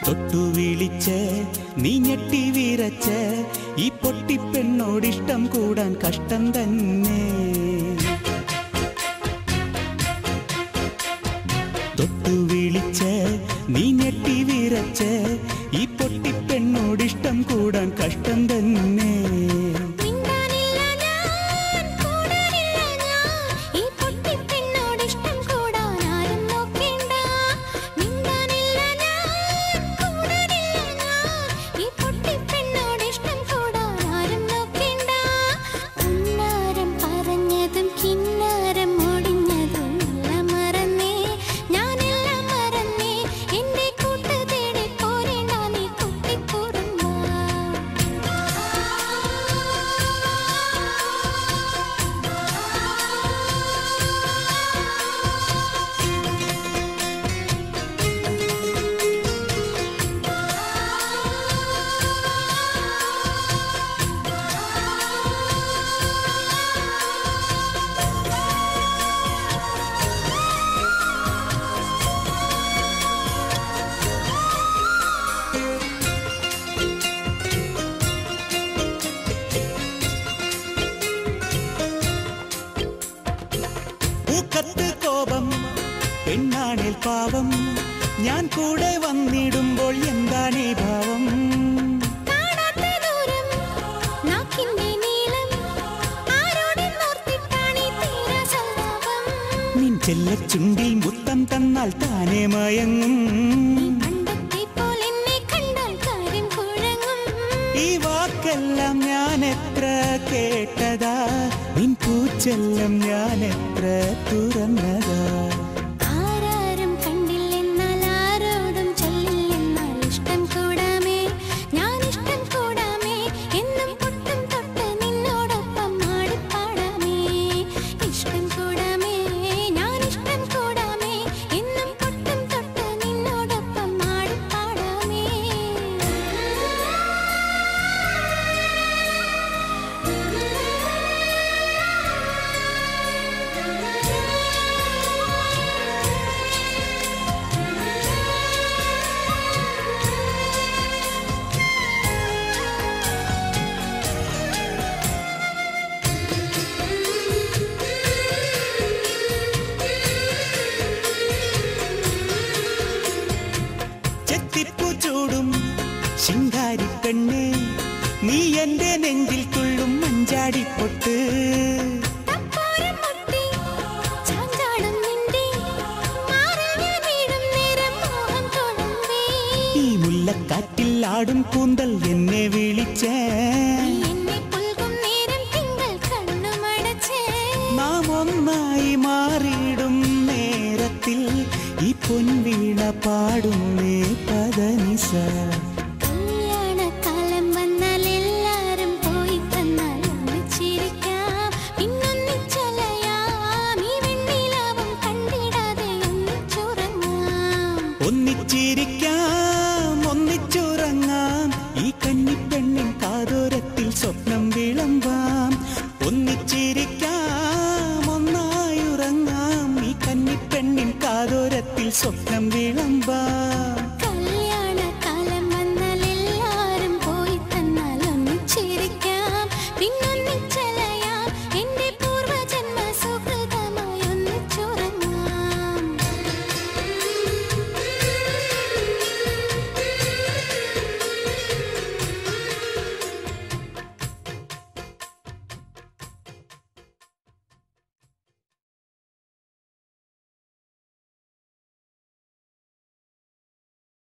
തൊട്ടു വിളിച്ച് നീ ഞെട്ടി വിറച്ച് ഈ പൊട്ടിപ്പെണ്ണോടിഷ്ടം കൂടാൻ കഷ്ടം തന്നെ. തൊട്ടു വിളിച്ച് നീ ഞെട്ടി വിറച്ച് ഈ പൊട്ടിപ്പെണ്ണോടിഷ്ടം കൂടാൻ കഷ്ടം തന്നെ. കോപം പെണ്ണാണിൽ പാവം ഞാൻ കൂടെ വന്നിടുമ്പോൾ എന്താണീ ഭാവം. നിൻ ചെല്ലച്ചുണ്ടിൽ മുത്തം തന്നാൽ താനേ മയങ്ങും. ഈ വാക്കെല്ലാം ഞാൻ എത്ര കേട്ടതാ, നിൻ പൂച്ചെല്ലാം ഞാൻ എത്ര തുറന്നതാ. ആരാരും കണ്ടില്ലെന്നാൽ ആരോടും ചൊല്ലില്ലെന്നാൽ ഇഷ്ടം കൂടാമേ, ഞാൻ ഇഷ്ടം കൂടാമേ, എന്നും പൊട്ടും തൊട്ട് നിന്നോടൊപ്പം ആടിപ്പാടാമേ. ഇഷ്ടം കൂടാമേ, ഞാൻ ഇഷ്ടം കൂടാമേ, എന്നും പൊട്ടും തൊട്ട് നിന്നോടൊപ്പം ആടിപ്പാടാമേ. ചെത്തിപ്പൂ ശിങ്കാരി പെണ്ണേ നീ എന്റെ നെഞ്ചിൽ തുള്ളും മഞ്ചാടിപ്പൊട്ട്. ഈ മുല്ലക്കാറ്റിൽ ആടും കൂന്തൽ എന്നെ വിളിച്ചേ, നാം ഒന്നായി മാറിയിടും നേരത്തിൽ ഈ പൊൻവീണ പാടുന്നേ പദനിസ. കല്യാണക്കാലം വന്നാൽ എല്ലാരും പോയി തന്നാൽ ഒന്നിച്ചിരിക്കാം, പിന്നൊന്നിച്ചലയാം, ഈ വെണ്ണിലാവും കണ്ടിടാതെ ഒന്നിച്ചുറങ്ങാം. ഒന്നിച്ചിരിക്കാം ഒന്നിച്ചുറങ്ങാം, ഈ കന്നിപ്പെണ്ണിൻ കാതോരത്തിൽ സ്വപ്നം വിളമ്പാം. ഒന്നിച്ചിരിക്കാം ഒന്നായുറങ്ങാം, ഈ കന്നിപ്പെണ്ണിൻ കാതോരത്തിൽ സ്വപ്നം വിളമ്പാം. കല്യാണക്കാലം വന്നാൽ എല്ലാരും പോയി തന്നാൽ ഒന്നിച്ചിരിക്കാം, പിന്നൊന്നിച്ച